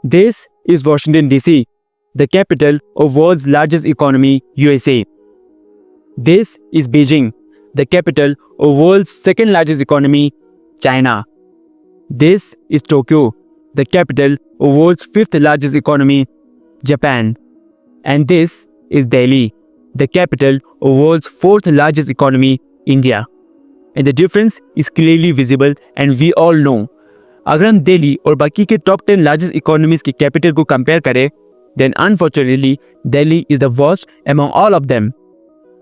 This is Washington DC, the capital of world's largest economy, USA. This is Beijing, the capital of world's second largest economy, China. This is Tokyo, the capital of world's fifth largest economy, Japan. And this is Delhi, the capital of world's fourth largest economy, India. And the difference is clearly visible and we all know. अगर हम दिल्ली और बाकी के top 10 largest economies की capital को compare करें, then unfortunately Delhi is the worst among all of them.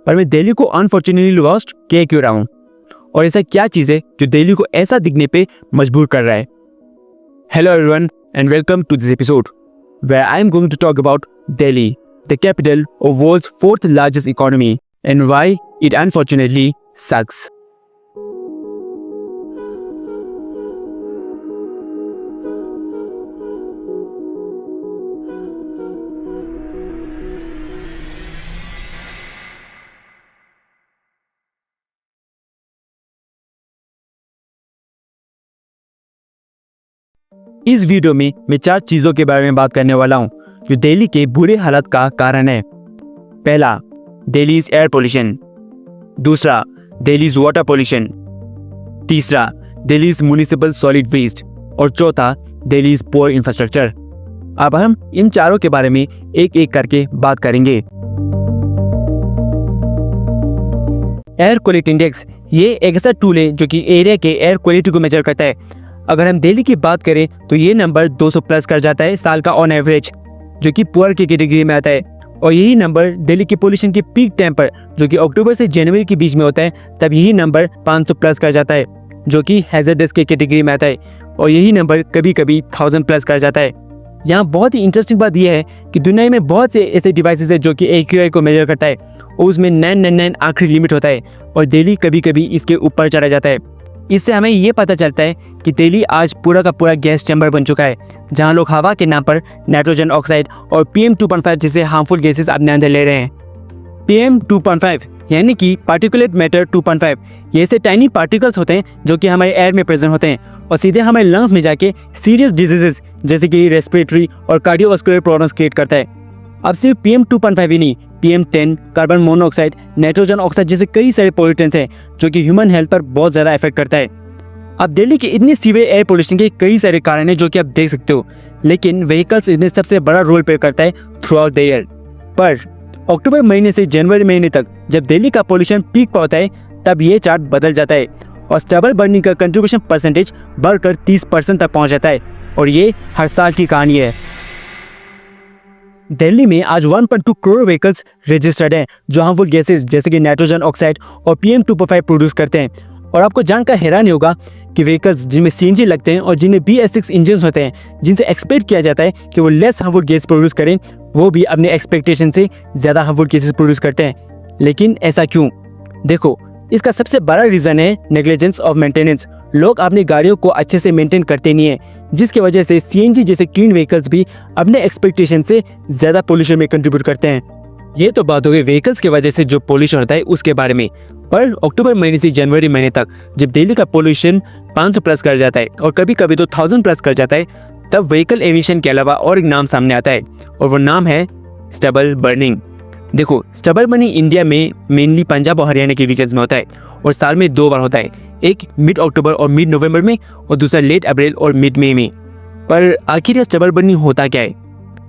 पर मैं दिल्ली को अनफॉर्चुनेटली वर्स्ट कह क्यों रहा हूँ, और ऐसा क्या चीज़ है जो दिल्ली को ऐसा दिखने पे मजबूर कर रहा है? Hello everyone and welcome to this episode where I am going to talk about Delhi, the capital of world's fourth largest economy and why it unfortunately sucks. इस वीडियो में मैं 4 चीजों के बारे में बात करने वाला हूं जो दिल्ली के बुरे हालत का कारण है। पहला, दिल्लीज एयर पोल्यूशन। दूसरा, दिल्लीज वाटर पोल्यूशन। तीसरा, दिल्लीज म्युनिसिपल सॉलिड वेस्ट। और चौथा, दिल्लीज पुअर इंफ्रास्ट्रक्चर। अब हम इन चारों के बारे में एक एक करके बात करेंगे। एयर क्वालिटी इंडेक्स ये एक ऐसा टूल है जो कि एरिया के एयर क्वालिटी को मेजर करता है। अगर हम दिल्ली की बात करें तो ये नंबर 200 प्लस कर जाता है साल का ऑन एवरेज, जो कि पुअर की कैटेगरी में आता है। और यही नंबर दिल्ली की पोल्यूशन की पीक टाइम पर, जो कि अक्टूबर से जनवरी के बीच में होता है, तब यही नंबर 500 प्लस कर जाता है, जो कि हैजर्डस की कैटेगरी में आता है। और यही नंबर कभी कभी 1000 प्लस कर जाता है। यहाँ बहुत ही इंटरेस्टिंग बात यह है कि दुनिया में बहुत से ऐसे डिवाइसेस है जो कि AQI को मेजर करता है और उसमें 999 आखिरी लिमिट होता है, और दिल्ली कभी कभी इसके ऊपर चला जाता है। इससे हमें ये पता चलता है कि दिल्ली आज पूरा का पूरा गैस चैम्बर बन चुका है, जहां लोग हवा के नाम पर नाइट्रोजन ऑक्साइड और PM 2.5 जैसे हार्मफुल गैसेस अपने अंदर ले रहे हैं। PM 2.5 यानी कि पार्टिकुलेट मैटर 2.5, ये ऐसे टाइनी पार्टिकल्स होते हैं जो कि हमारे एयर में प्रेजेंट होते हैं और सीधे हमारे लंग्स में जाके सीरियस डिजीजेस जैसे कि रेस्पिरेटरी और कार्डियोवास्कुलर प्रॉब्लम्स क्रिएट करता है। अब सिर्फ PM 2.5 ही नहीं, PM10, carbon monoxide, nitrogen oxide जैसे कई सारे पोल्यूटेंट्स हैं जो कि ह्यूमन हेल्थ पर बहुत ज़्यादा इफेक्ट करता है। अब दिल्ली के इतनी सीवियर एयर पोल्यूशन के कई सारे कारण हैं जो कि आप देख सकते हो, लेकिन व्हीकल्स इसमें सबसे बड़ा रोल प्ले करता है थ्रू आउट द ईयर। पर अक्टूबर महीने से जनवरी महीने तक जब दिल्ली का पोल्यूशन पीक पर होता है, तब ये चार्ट बदल जाता है और स्टेबल बर्निंग का कंट्रीब्यूशन परसेंटेज बढ़कर 30% तक पहुँच जाता है, और ये हर साल की कहानी है। दिल्ली में आज 1.2 करोड़ व्हीकल्स रजिस्टर्ड हैं जो हार्मफुल गैसेस जैसे कि नाइट्रोजन ऑक्साइड और PM 2.5 प्रोड्यूस करते हैं। और आपको जानकर हैरानी होगा कि व्हीकल्स जिनमें CNG लगते हैं और जिनमें BS6 इंजन होते हैं, जिनसे एक्सपेक्ट किया जाता है कि वो लेस हार्मफुल गैस प्रोड्यूस करें, वो भी अपने एक्सपेक्टेशन से ज़्यादा हार्मफुल गैसेस प्रोड्यूस करते हैं। लेकिन ऐसा क्यों? देखो, इसका सबसे बड़ा रीज़न है नेग्लिजेंस ऑफ मेंटेनेंस। लोग अपनी गाड़ियों को अच्छे से मेंटेन करते नहीं है, जिसकी वजह से CNG जैसे क्लीन व्हीकल्स भी अपने एक्सपेक्टेशन से ज़्यादा पोल्यूशन में कंट्रीब्यूट करते हैं। ये तो बात हो गई व्हीकल्स की वजह से जो पोल्यूशन होता है उसके बारे में। पर अक्टूबर महीने से जनवरी महीने तक जब दिल्ली का पोल्यूशन 500 प्लस कर जाता है और कभी कभी तो 1000 प्लस कर जाता है, तब व्हीकल एमिशन के अलावा और एक नाम सामने आता है, और वो नाम है स्टबल बर्निंग। देखो, स्टबल बर्निंग इंडिया में मेनली पंजाब और हरियाणा के रीजन में होता है और साल में 2 बार होता है, एक मिड अक्टूबर और मिड नवंबर में और दूसरा लेट अप्रैल और मिड मई में। पर आखिर यह स्टबल बर्निंग होता क्या है?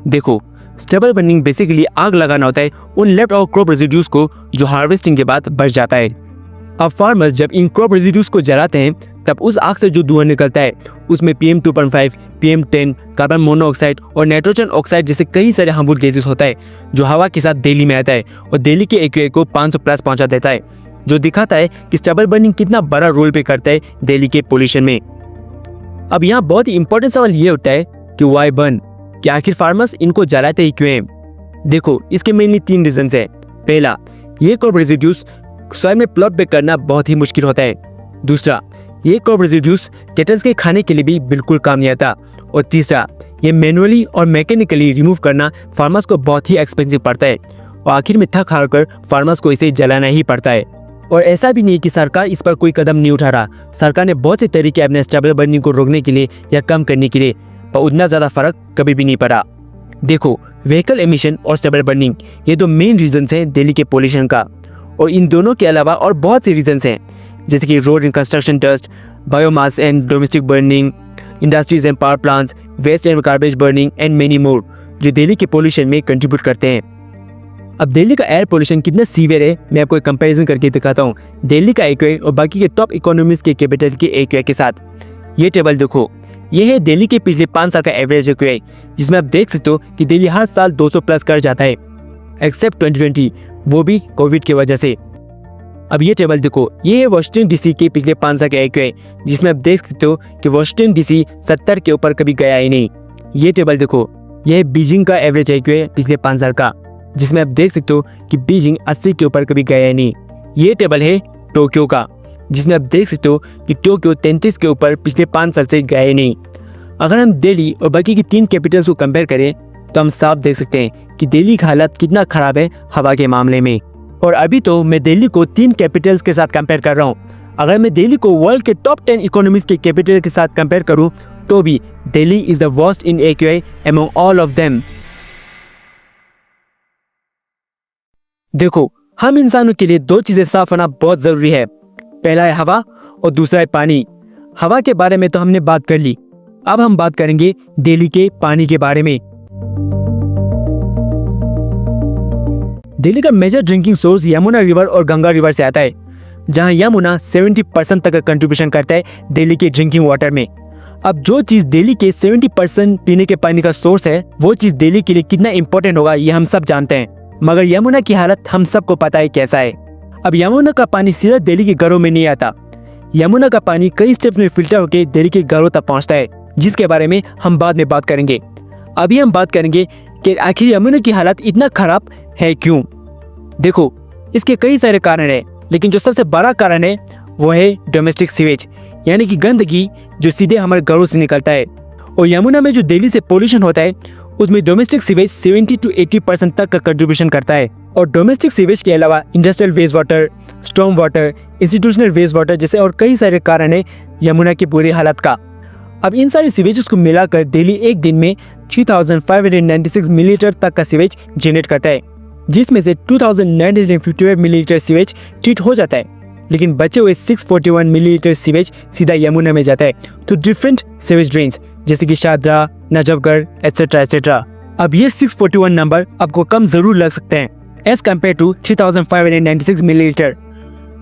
देखो, स्टबल बर्निंग बेसिकली आग लगाना होता है उन लेफ्ट और क्रॉप रेजिड्यूज को जो हार्वेस्टिंग के बाद बच जाता है। अब फार्मर्स जब इन क्रॉप रेजिड्यूज को जलाते हैं, तब उस आग से जो धुआं निकलता है उसमें PM 2.5, PM10, कार्बन मोनोऑक्साइड और नाइट्रोजन ऑक्साइड जैसे कई सारे हार्मफुल गैसेस होता है जो हवा के साथ दिल्ली में आता है और दिल्ली के AQI को 500 प्लस पहुंचा देता है, जो दिखाता है कि स्टबल बर्निंग कितना बड़ा रोल प्ले करता है दिल्ली के पोल्यूशन में। अब यहाँ बहुत ही इंपॉर्टेंट सवाल ये उठता है कि व्हाई बर्न, कि आखिर फार्मर्स इनको जलाते ही क्यों हैं? देखो, इसके मेनली 3 रीजंस है। पहला, ये क्रॉप रेजिड्यूज सॉइल में प्लॉट बैक करना बहुत ही मुश्किल होता है। दूसरा, ये क्रॉप रेजिड्यूज केटल्स के खाने के लिए भी बिल्कुल काम नहीं आता। और तीसरा, ये मैनुअली और मैकेनिकली रिमूव करना फार्मर्स को बहुत ही एक्सपेंसिव पड़ता है, और आखिर में थक हार कर फार्मर्स को इसे जलाना ही पड़ता है। और ऐसा भी नहीं कि सरकार इस पर कोई कदम नहीं उठा रहा। सरकार ने बहुत से तरीके अपने स्टबल बर्निंग को रोकने के लिए या कम करने के लिए, पर उतना ज़्यादा फर्क कभी भी नहीं पड़ा। देखो, व्हीकल एमिशन और स्टबल बर्निंग ये दो मेन रीजंस हैं दिल्ली के पोल्यूशन का, और इन दोनों के अलावा और बहुत से रीजंस हैं, जैसे कि road and construction dust, biomass and domestic burning, industries and power plants, waste and garbage burning and many more, जो दिल्ली के पोल्यूशन में कंट्रीब्यूट करते हैं। अब दिल्ली का एयर पोल्यूशन कितना सीवियर है, मैं आपको एक कंपैरिजन करके दिखाता हूँ दिल्ली का एक्यूआई और बाकी के टॉप इकोनॉमीज के कैपिटल के एक्यूआई के साथ। ये टेबल देखो, ये है दिल्ली के पिछले 5 साल का एवरेज एक्यूआई, जिसमें आप देख सकते हो कि दिल्ली हर साल 200 प्लस कर जाता है, एक्सेप्ट 2020, वो भी कोविड की वजह से। अब ये टेबल देखो, ये है वाशिंगटन डीसी के पिछले 5 साल का एक्यूआई, जिसमें आप देख सकते हो कि वाशिंगटन डीसी 70 के ऊपर कभी गया ही नहीं। ये टेबल देखो, ये है बीजिंग का एवरेज एक्यूआई पिछले 5 साल का, जिसमें आप देख सकते हो कि बीजिंग 80 के ऊपर कभी गया ही नहीं। ये टेबल है टोक्यो का, जिसमें आप देख सकते हो कि टोक्यो 33 के ऊपर पिछले 5 साल से गया ही नहीं। अगर हम दिल्ली और बाकी की 3 कैपिटल्स को कंपेयर करें तो हम साफ देख सकते हैं कि दिल्ली का हालत कितना खराब है हवा के मामले में। और अभी तो मैं दिल्ली को 3 कैपिटल्स के साथ कंपेयर कर रहा हूँ। अगर मैं दिल्ली को वर्ल्ड के टॉप 10 इकोनॉमीज के कैपिटल के साथ कंपेयर करूँ तो भी Delhi is the worst in AQI among all of them. देखो, हम इंसानों के लिए 2 चीजें साफ होना बहुत जरूरी है, पहला है हवा और दूसरा है पानी। हवा के बारे में तो हमने बात कर ली, अब हम बात करेंगे दिल्ली के पानी के बारे में। दिल्ली का major drinking source Yamuna river और गंगा रिवर से आता है, जहां यमुना 70% तक का कंट्रीब्यूशन करता है दिल्ली के ड्रिंकिंग वाटर में। अब जो चीज दिल्ली के 70% पीने के पानी का सोर्स है, वो चीज दिल्ली के लिए कितना इंपॉर्टेंट होगा ये हम सब जानते हैं, मगर यमुना की हालत हम सबको पता है कैसा है। अब यमुना का पानी सीधा दिल्ली के घरों में नहीं आता, यमुना का पानी कई स्टेप्स में फिल्टर होकर दिल्ली के घरों तक पहुंचता है, जिसके बारे में हम बाद में बात करेंगे। अभी हम बात करेंगे कि आखिर यमुना की हालत इतना खराब है क्यों। देखो, इसके कई सारे कारण हैं, लेकिन जो सबसे बड़ा कारण है वो है डोमेस्टिक सीवेज, यानी कि गंदगी जो सीधे हमारे घरों से निकलता है। और यमुना में जो दिल्ली से पोल्यूशन होता है उसमें डोमेस्टिक सीवेज 70 to 80% तक का कंट्रीब्यूशन करता है। और डोमेस्टिक सीवेज के अलावा industrial waste water, storm water, institutional waste water जैसे और कई सारे कारण है यमुना की बुरी हालत का। अब इन सारे सीवेज को मिलाकर दिल्ली एक दिन में 3596 मिलीलीटर तक का सीवेज जनरेट करता है, जिसमें से 2958 मिलीलीटर सीवेज ट्रीट हो जाता है, लेकिन बचे हुए 641 मिलीलीटर सीवेज सीधा यमुना में जाता है तो डिफरेंट सीवेज ड्रेन्स जैसे कि शारदा, नजफगढ़ एटसेट्रा एटसेट्रा। अब ये 641 नंबर आपको कम जरूर लग सकते हैं एज कम्पेयर टू 3596 मिलीलीटर,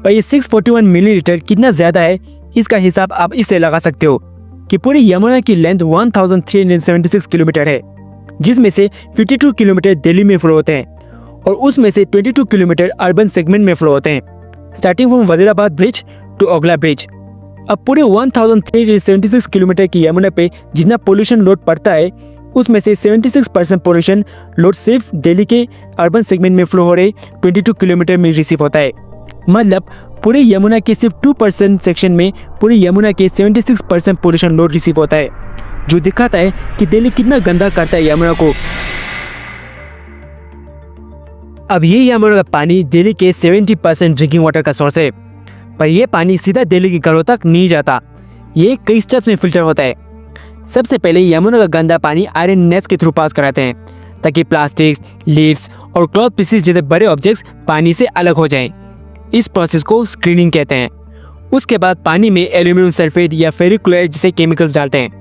पर ये 641 मिलीलीटर कितना ज्यादा है इसका हिसाब आप इससे लगा सकते हो कि पूरी यमुना की लेंथ 1376 किलोमीटर है, जिसमें से 52 किलोमीटर दिल्ली में फ्लो होते हैं और उसमें से 22 किलोमीटर अर्बन सेगमेंट में फ्लो होते हैं, starting from Wazirabad bridge to Okhla bridge. अब पूरे 1376 किलोमीटर की यमुना पे जितना पोल्यूशन लोड पड़ता है उसमें से 76% पोल्यूशन लोड सिर्फ दिल्ली के अर्बन सेगमेंट में फ्लो हो रहे 22 किलोमीटर में रिसीव होता है। मतलब पूरे यमुना के सिर्फ 2% सेक्शन में पूरी यमुना के 76% पोल्यूशन लोड रिसीव होता है, जो दिखाता है कि दिल्ली कितना गंदा करता है यमुना को। अब ये यमुना का पानी दिल्ली के 70% ड्रिंकिंग वाटर का सोर्स है, पर यह पानी सीधा दिल्ली के घरों तक नहीं जाता, ये कई स्टेप्स में फिल्टर होता है। सबसे पहले यमुना का गंदा पानी आयरन नेट्स के थ्रू पास कराते हैं ताकि प्लास्टिक्स, लीव्स और क्लॉथ पीसेस जैसे बड़े ऑब्जेक्ट्स पानी से अलग हो जाएं। इस प्रोसेस को स्क्रीनिंग कहते हैं। उसके बाद पानी में एल्यूमिनियम सल्फेट या फेरिक क्लोराइड जैसे केमिकल्स डालते हैं,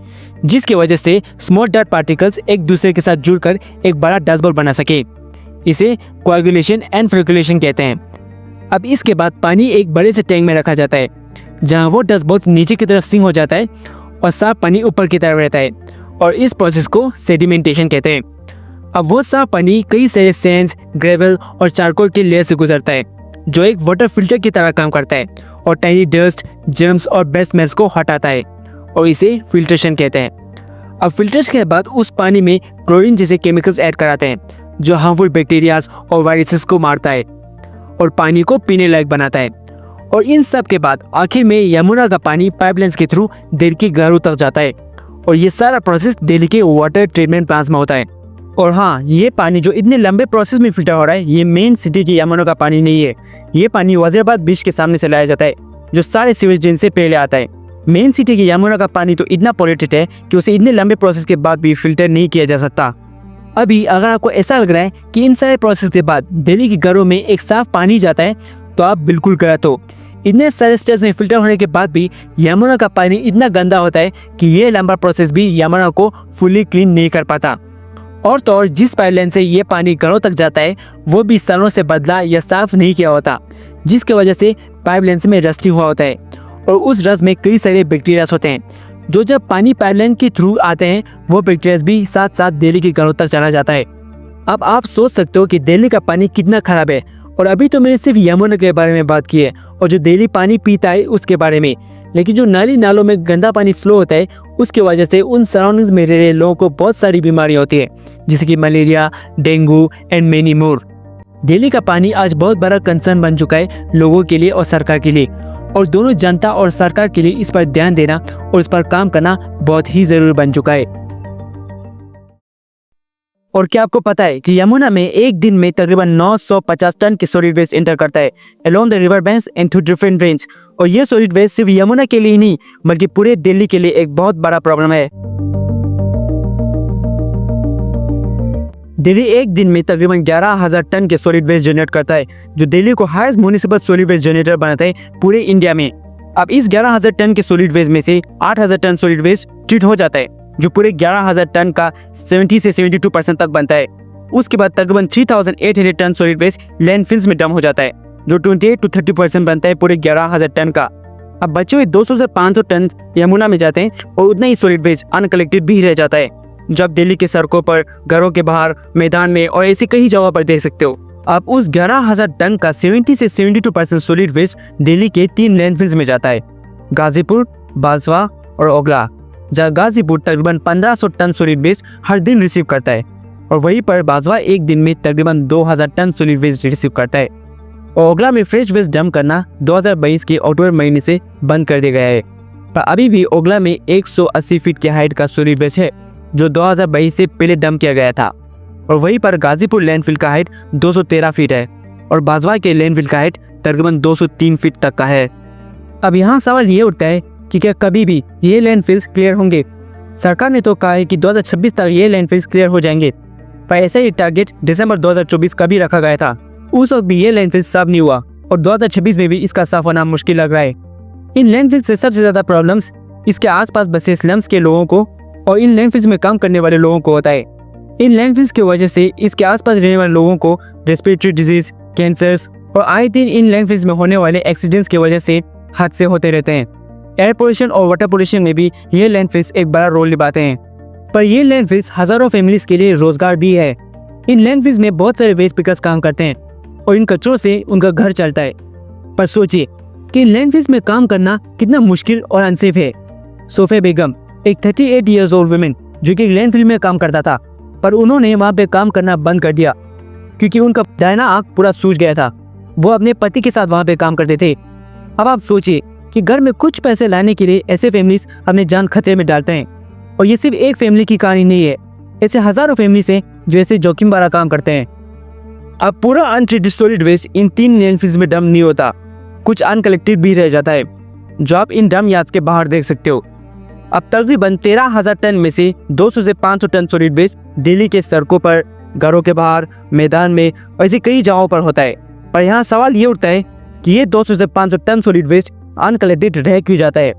जिसकी वजह से स्मॉल डस्ट पार्टिकल्स एक दूसरे के साथ जुड़कर एक बड़ा डस्ट बॉल बना सके। इसे कोएगुलेशन एंड फ्लोकुलेशन कहते हैं। अब इसके बाद पानी एक बड़े से टैंक में रखा जाता है, जहां वो डस्ट बॉल नीचे की तरफ सिंक हो जाता है और साफ पानी ऊपर की तरफ रहता है, और इस प्रोसेस को सेडिमेंटेशन कहते हैं। अब वो साफ पानी कई सारे सैंड, ग्रेवल और चारकोल के लेयर से गुजरता है, जो एक वाटर फिल्टर की तरह काम करता है और टाइनी डस्ट, जर्म्स और बैड स्मेल्स को हटाता है, और इसे फिल्ट्रेशन कहते हैं। अब फिल्ट्रेशन के बाद उस पानी में क्लोरीन जैसे केमिकल्स ऐड कराते हैं, जो हार्मफुल बैक्टीरियाज और वायरसेस को मारता है और पानी को पीने लायक बनाता है। और इन सब के बाद आखिर में यमुना का पानी पाइपलाइंस के थ्रू दिल्ली के घरों तक जाता है, और ये सारा प्रोसेस दिल्ली के वाटर ट्रीटमेंट प्लांट्स में होता है। और हाँ, ये पानी जो इतने लंबे प्रोसेस में फिल्टर हो रहा है, ये मेन सिटी की यमुना का पानी नहीं है। ये पानी वजीराबाद ब्रिज के सामने से लाया जाता है, जो सारे सीवेज ड्रेन से पहले आता है। मेन सिटी के यमुना का पानी तो इतना पॉल्यूटेड है कि उसे इतने लंबे प्रोसेस के बाद भी फिल्टर नहीं किया जा सकता। अभी अगर आपको ऐसा लग रहा है कि इन सारे प्रोसेस के बाद दिल्ली के घरों में एक साफ पानी जाता है, तो आप बिल्कुल गलत हो। इतने सारे स्टेप्स में फिल्टर होने के बाद भी यमुना का पानी इतना गंदा होता है कि ये लंबा प्रोसेस भी यमुना को फुली क्लीन नहीं कर पाता। और तो और जिस पाइपलाइन से ये पानी घरों तक जाता है वो भी सालों से बदला या साफ नहीं किया होता, जिसकी वजह से पाइपलाइन में रस्टिंग हुआ होता है और उस रस में कई सारे बैक्टीरिया होते हैं, जो जब पानी पाइपलाइन के थ्रू आते हैं वो बैक्टीरिया भी साथ साथ दिल्ली के घरों तक चला जाता है। अब आप सोच सकते हो कि दिल्ली का पानी कितना खराब है, और अभी तो मैंने सिर्फ यमुना के बारे में बात की है और जो दिल्ली पानी पीता है उसके बारे में, लेकिन जो नाली नालों में गंदा पानी फ्लो होता है उसकी वजह से उन सराउंडिंग्स में रह रहे लोगों को बहुत सारी बीमारियां होती है, जैसे कि मलेरिया, डेंगू एंड मेनी मोर। दिल्ली का पानी आज बहुत बड़ा कंसर्न बन चुका है लोगों के लिए और सरकार के लिए, और दोनों जनता और सरकार के लिए इस पर ध्यान देना और इस पर काम करना बहुत ही जरूरी बन चुका है। और क्या आपको पता है कि यमुना में एक दिन में तकरीबन 950 टन की सॉलिड वेस्ट एंटर करता है along the river banks and through different range, और ये सॉलिड वेस्ट सिर्फ यमुना के लिए ही नहीं बल्कि पूरे दिल्ली के लिए एक बहुत बड़ा प्रॉब्लम है। दिल्ली एक दिन में तकरीबन 11,000 टन के सॉलिड वेस्ट जनरेट करता है, जो दिल्ली को highest municipal solid waste generator बनाता है पूरे इंडिया में। अब इस 11,000 टन के सॉलिड वेस्ट में से 8,000 टन सॉलिड वेस्ट ट्रीट हो जाता है, जो पूरे 11,000 टन का 70 से 72% तक बनता है। उसके बाद तकरीबन 3,800 टन सॉलिड वेस्ट लैंडफिल्स में डंप हो जाता है, जो 28 to 30% बनता है पूरे 11,000 टन का। अब बचे हुए 200 से 500 टन यमुना में जाते हैं और उतना ही सॉलिड वेस्ट अनकलेक्टेड भी रह जाता है, जब दिल्ली के सड़कों पर, घरों के बाहर, मैदान में और ऐसी कई जगहों पर देख सकते हो। अब उस 11,000 टन का 70 से 72% सॉलिड वेस्ट दिल्ली के 3 लैंडफिल्स में जाता है, गाजीपुर, बालसवा और ओगला, जहाँ गाजीपुर तकरीबन 1500 टन सॉलिड वेस्ट हर दिन रिसीव करता है, और वहीं पर बालसवा एक दिन में तकरीबन 2,000 टन सॉलिड वेस्ट रिसीव करता है। और ओगला में फ्रेश वेस्ट डंप करना 2022 के अक्टूबर महीने से बंद कर दिया गया है, पर अभी भी ओगला में 180 फीट की हाइट का सॉलिड वेस्ट है, जो 2022 से पहले डंप किया गया था। और वहीं पर गाजीपुर लैंडफिल का हाइट 213 फीट है और बाजवा के लैंडफिल का हाइट तकरीबन 203 फीट तक का है। अब यहाँ सवाल ये उठता है कि क्या कभी भी ये लैंडफिल्स क्लियर होंगे? सरकार ने तो कहा है कि 2026 तक ये लैंडफिल्स क्लियर हो जाएंगे, पर ऐसा ही टारगेट दिसंबर 2024 का भी रखा गया था। उस वक्त भी ये लैंडफिल्स साफ नहीं हुआ और 2026 में भी इसका साफ होना मुश्किल लग रहा है। इन लैंडफिल्स से सबसे ज्यादा प्रॉब्लम्स इसके आसपास बसे स्लम्स के लोगों को और इन लैंडफिल्स में काम करने वाले लोगों को होता है। इन लैंडफिल्स की वजह से इसके आसपास रहने वाले लोगों को रेस्पिरेटरी डिजीज, कैंसर्स और आए दिन इन लैंडफिल्स में होने वाले एक्सीडेंट्स की वजह से हादसे होते रहते हैं। एयर पोल्यूशन और वाटर पोल्यूशन में भी ये लैंडफिल्स एक बड़ा रोल निभाते हैं, पर ये लैंडफिल्स हजारों फैमिलीज के लिए रोजगार भी है। इन लैंडफिल्स में बहुत सारे वेस्ट पिकर्स काम करते हैं और इन कचरों से उनका घर चलता है। पर सोचिए कि इन लैंडफिल्स में काम करना कितना मुश्किल और अनसेफ है। सोफिया बेगम एक 38 ईयर्स ओल्ड वुमेन जो कि लैंडफिल में काम करता था, पर उन्होंने वहाँ पे काम करना बंद कर दिया क्योंकि उनका दाहिना आँख पूरा सूज गया था। वो अपने पति के साथ वहाँ पे काम करते थे। अब आप सोचिए कि घर में कुछ पैसे लाने के लिए ऐसे फैमिलीज अपने जान खतरे में डालते हैं, और ये सिर्फ एक फैमिली की कहानी नहीं है, ऐसे हजारों फैमिलीज हैं जो ऐसे जोखिम भरा काम करते हैं। अब पूरा अनट्रीटेड सॉलिड वेस्ट इन 3 लैंडफिल्स में डंप नहीं होता, कुछ अनकलेक्टेड भी रह जाता है, जो आप इन डंप यार्ड्स के बाहर देख सकते हो। अब तकरीबन 13,000 टन में से 200 से 500 टन सॉलिड वेस्ट दिल्ली के सड़कों पर, घरों के बाहर, मैदान में और ऐसी कई जगहों पर होता है। पर यहाँ सवाल ये उठता है कि ये 200 से 500 टन सॉलिड वेस्ट अनकलेक्टेड रह क्यों जाता है?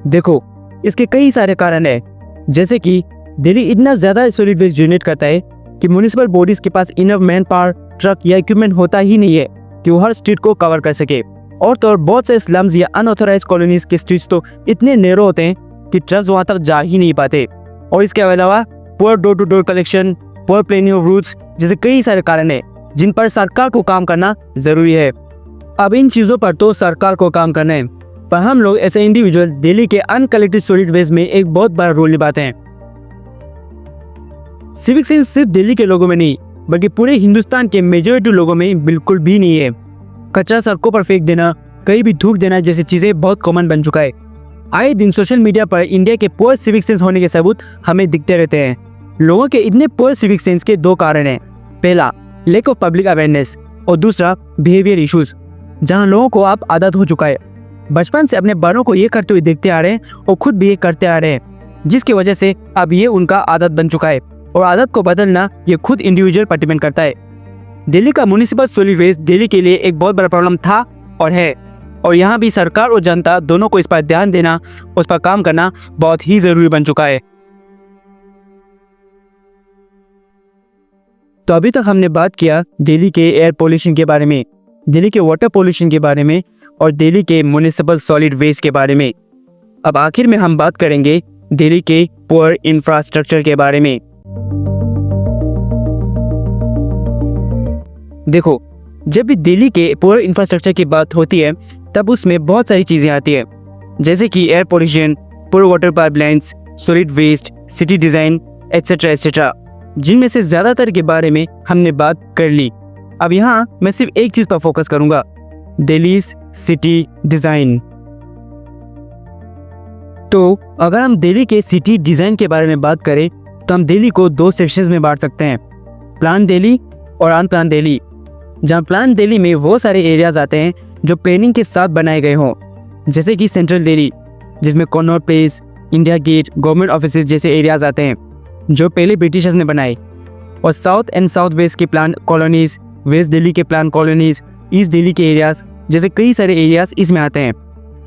देखो, इसके कई सारे कारण है, जैसे कि दिल्ली इतना ज्यादा सॉलिड वेस्ट जनरेट करता है कि म्युनिसिपल बॉडीज के पास इनफ मैन पावर, ट्रक या इक्विपमेंट होता ही नहीं है कि वो हर स्ट्रीट को कवर कर सके। और तो और बहुत से स्लम्स या अनऑथोराइज कॉलोनीज के स्ट्रीट्स तो इतने नैरो होते हैं कि ट्रक्स वहां तक जा ही नहीं पाते। और इसके अलावा poor door to door collection, poor planning of routes जैसे कई सारे कारण है जिन पर सरकार को काम करना जरूरी है। अब इन चीजों पर तो सरकार को काम करना है, पर हम लोग ऐसे इंडिविजुअल दिल्ली के अनकलेक्टेड सॉलिड वेस्ट में एक बहुत बड़ा रोल निभाते हैं। सिविक सेंस सिर्फ दिल्ली के लोगों में नहीं बल्कि पूरे हिंदुस्तान के मेजॉरिटी लोगों में बिल्कुल भी नहीं है। कचरा सड़कों पर फेंक देना, कहीं भी थूक देना जैसी चीजें बहुत कॉमन बन चुका है। आए दिन सोशल मीडिया पर इंडिया के पुअर सिविक सेंस होने के सबूत हमें दिखते रहते हैं। लोगों के इतने पुअर सिविक सेंस के 2 कारण हैं। पहला, लैक ऑफ पब्लिक अवेयरनेस और दूसरा बिहेवियर इश्यूज, जहां लोगों को अब आदत हो चुका है। बचपन से अपने बड़ों को ये करते हुए देखते आ रहे हैं और खुद भी ये करते आ रहे हैं, जिसकी वजह से अब ये उनका आदत बन चुका है और आदत को बदलना ये खुद इंडिविजुअल पर डिपेंड करता है। दिल्ली का म्युनिसिपल सॉलिड वेस्ट दिल्ली के लिए एक बहुत बड़ा प्रॉब्लम था और है, और यहाँ भी सरकार और जनता दोनों को इस पर ध्यान देना, उस पर काम करना बहुत ही जरूरी बन चुका है। तो अभी तक हमने बात किया दिल्ली के एयर पोल्यूशन के बारे में, दिल्ली के वाटर पोल्यूशन के बारे में और दिल्ली के म्युनिसिपल सॉलिड वेस्ट के बारे में। अब आखिर में हम बात करेंगे दिल्ली के पुअर इंफ्रास्ट्रक्चर के बारे में। देखो, जब भी दिल्ली के पुअर इंफ्रास्ट्रक्चर की बात होती है तब उसमें बहुत सारी चीज़ें आती है, जैसे कि air pollution, poor water pipelines, solid waste, city design etcetera etcetera, जिनमें से ज़्यादातर के बारे में हमने बात कर ली। अब यहाँ मैं सिर्फ एक चीज़ पर फोकस करूँगा, दिल्ली सिटी डिज़ाइन। तो अगर हम दिल्ली के सिटी डिज़ाइन के बारे में बात करें तो हम दिल्ली को दो सेक्शंस में बांट सकते हैं, प्लान दिल्ली और अनप्लान दिल्ली। जहाँ प्लान दिल्ली में वो सारे एरियाज आते हैं जो प्लानिंग के साथ बनाए गए हों, जैसे कि सेंट्रल दिल्ली जिसमें Connaught place, India gate, government office जैसे एरियाज आते हैं जो पहले ब्रिटिशर्स ने बनाए, और साउथ एंड साउथ वेस्ट के प्लान कॉलोनीज, वेस्ट दिल्ली के प्लान कॉलोनीज, ईस्ट दिल्ली के एरियाज जैसे कई सारे एरियाज इसमें आते हैं।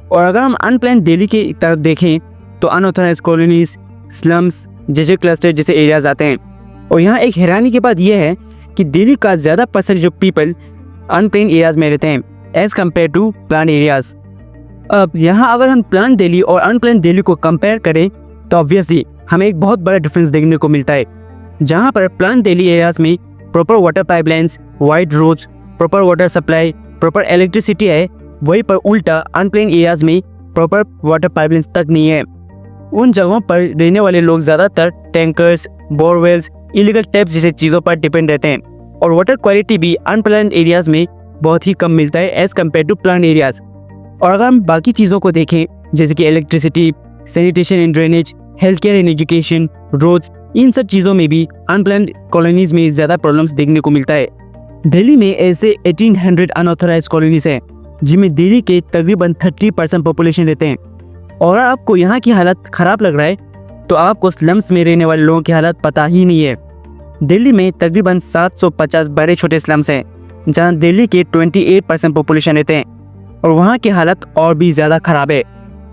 और अगर हम अनप्लान दिल्ली की तरफ देखें तो अनऑथराइज्ड कॉलोनीज, स्लम्स जैसे क्लस्टर जैसे एरियाज आते हैं। और यहाँ एक हैरानी की बात यह है कि दिल्ली का ज़्यादा percentage of people unplan areas में रहते हैं as compare to plan areas. अब यहाँ अगर हम प्लान दिल्ली और अनप्लान दिल्ली को कंपेयर करें तो ऑब्वियसली हमें एक बहुत बड़ा डिफरेंस देखने को मिलता है। जहाँ पर प्लान दिल्ली एरियाज में proper water pipelines, wide roads, proper water supply, proper electricity है, वहीं पर उल्टा अनप्लान एरियाज में प्रॉपर वाटर पाइपलाइंस तक नहीं है। उन जगहों पर रहने वाले लोग ज़्यादातर टैंकर्स, बोरवेल्स, इलीगल टैप्स जैसे चीज़ों पर डिपेंड रहते हैं, और वाटर क्वालिटी भी अनप्लान एरियाज में बहुत ही कम मिलता है as compare to plan areas. और अगर हम बाकी चीज़ों को देखें जैसे कि electricity, sanitation and drainage, health care and education, roads, इन सब चीज़ों में भी अनप्लान कॉलोनीज में ज़्यादा प्रॉब्लम्स देखने को मिलता है। दिल्ली में ऐसे 1800 अनऑथराइज कॉलोनीज हैं जिनमें दिल्ली के तकरीबन 30% पॉपुलेशन रहते हैं। और अगर आपको यहाँ की हालत ख़राब लग रहा है तो आपको स्लम्स में रहने वाले लोगों की हालत पता ही नहीं है। दिल्ली में तकरीबन 750 बड़े छोटे स्लम्स हैं जहाँ दिल्ली के 28% पॉपुलेशन रहते हैं, और वहाँ की हालत और भी ज़्यादा ख़राब है।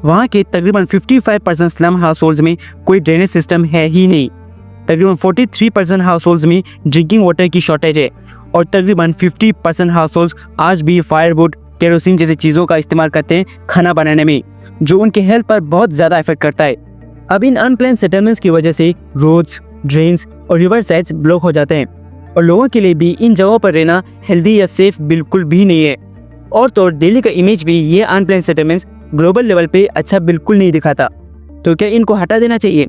वहाँ के तकरीबन 55% स्लम हाउस होल्ड्स में कोई ड्रेनेज सिस्टम है ही नहीं। तकरीबन 43% हाउस होल्ड्स में ड्रिंकिंग वाटर की शॉर्टेज है, और तकरीबन 50% हाउस होल्ड्स आज भी फायरवुड, केरोसिन जैसी चीज़ों का इस्तेमाल करते हैं खाना बनाने में, जो उनके हेल्थ पर बहुत ज़्यादा इफेक्ट करता है। अब इन अनप्लान सेटलमेंट्स की वजह से रोड्स, ड्रेन्स और रिवर साइड्स ब्लॉक हो जाते हैं, और लोगों के लिए भी इन जगहों पर रहना हेल्दी या सेफ बिल्कुल भी नहीं है। और तो दिल्ली का इमेज भी ये अनप्लान सेटलमेंट्स ग्लोबल लेवल पे अच्छा बिल्कुल नहीं दिखाता। तो क्या इनको हटा देना चाहिए?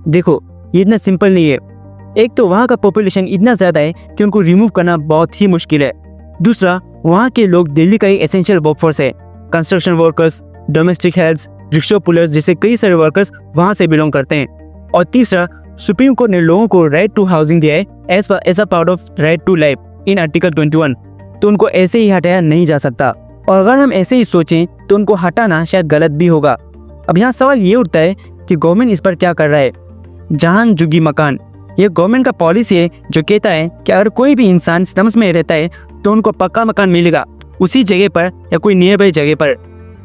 देखो, ये इतना सिंपल नहीं है। एक तो वहाँ का पॉपुलेशन इतना ज़्यादा है कि उनको रिमूव करना बहुत ही मुश्किल है। दूसरा, वहाँ के लोग दिल्ली का एक एसेंशियल वर्कफोर्स है। Construction workers, domestic helps, rickshaw pullers जैसे कई सारे वर्कर्स वहाँ से बिलोंग करते हैं। और तीसरा, सुप्रीम कोर्ट ने लोगों को राइट टू हाउसिंग दिया है as a part of right to life in article 21, तो उनको ऐसे ही हटाया नहीं जा सकता। और अगर हम ऐसे ही सोचें तो उनको हटाना शायद गलत भी होगा। अब यहाँ सवाल ये उठता है कि गवर्नमेंट इस पर क्या कर रहा है। जहान जुगी मकान, ये गवर्नमेंट का पॉलिसी है जो कहता है कि अगर कोई भी इंसान स्लम्स में रहता है तो उनको पक्का मकान मिलेगा उसी जगह पर या कोई नियर बाई जगह पर।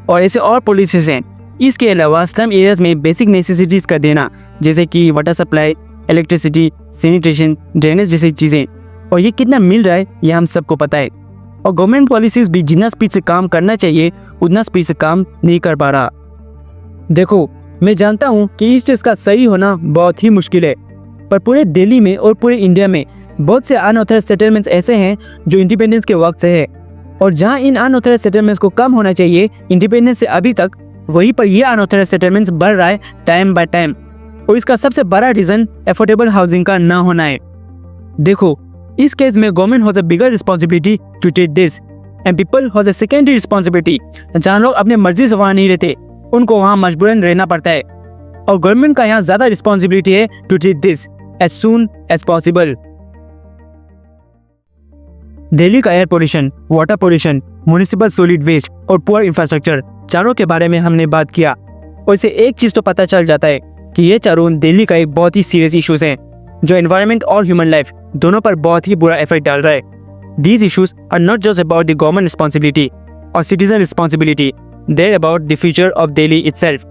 और ऐसे और पॉलिसीज हैं। इसके अलावा स्लम एरियाज में बेसिक नेसेसिटीज़ का देना, जैसे कि water supply, electricity, sanitation, drainage जैसी चीज़ें। और ये कितना मिल रहा है ये हम सबको पता है। और गवर्नमेंट पॉलिसीज़ भी जितना स्पीड से काम करना चाहिए उतना स्पीड से काम नहीं कर पा रहा। देखो, मैं जानता हूँ कि इस चीज़ का सही होना बहुत ही मुश्किल है, पर पूरे दिल्ली में और पूरे इंडिया में बहुत से अनऑथराइज्ड सेटलमेंट्स ऐसे हैं जो इंडिपेंडेंस के वक्त से है। और जहाँ इन अनऑथराइज्ड सेटलमेंट्स को कम होना चाहिए इंडिपेंडेंस से अभी तक, वहीं पर ये अनऑथराइज्ड सेटलमेंट्स बढ़ रहा है टाइम बाय टाइम। और इसका सबसे बड़ा रीज़न अफोर्डेबल हाउसिंग का ना होना है। देखो, इस केस में government has a bigger responsibility to treat this and people has a secondary responsibility. जहाँ लोग अपने मर्जी से वहाँ नहीं रहते, उनको वहाँ मजबूरन रहना पड़ता है। और गवर्नमेंट का यहाँ ज़्यादा रिस्पॉन्सिबिलिटी है to treat this as soon as possible. Delhi का air pollution, water pollution, municipal solid waste और पुअर इंफ्रास्ट्रक्चर चारों के बारे में हमने बात किया, और इससे एक चीज़ तो पता चल जाता है कि ये चारों दिल्ली का एक बहुत ही सीरियस इशूज़ हैं जो एनवायरनमेंट और ह्यूमन लाइफ दोनों पर बहुत ही बुरा इफेक्ट डाल रहा है। These issues are not just about the government responsibility और citizen responsibility, they're about the future of Delhi itself.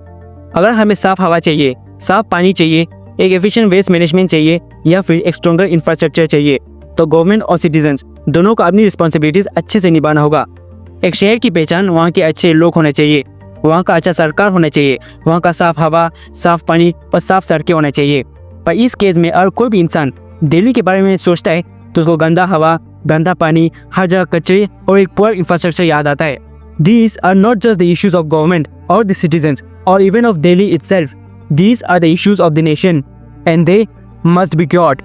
अगर हमें साफ हवा चाहिए, साफ पानी चाहिए, एक एफिशिएंट वेस्ट मैनेजमेंट चाहिए या फिर एक स्ट्रॉन्गर इंफ्रास्ट्रक्चर चाहिए, तो गवर्नमेंट और सिटीजन्स दोनों को अपनी रिस्पॉन्सिबिलिटीज अच्छे से निभाना होगा। एक शहर की पहचान वहाँ के अच्छे लोग होने चाहिए, वहाँ का अच्छा सरकार होना चाहिए, वहाँ का साफ हवा, साफ पानी और साफ सड़कें होना चाहिए। पर इस केस में अगर कोई भी इंसान दिल्ली के बारे में सोचता है तो उसको गंदा हवा, गंदा पानी, हर जगह कचरे और एक पुअर इंफ्रास्ट्रक्चर याद आता है। These are not just the issues of government or the citizens or even of Delhi itself. These are the issues of the nation and they must be cured.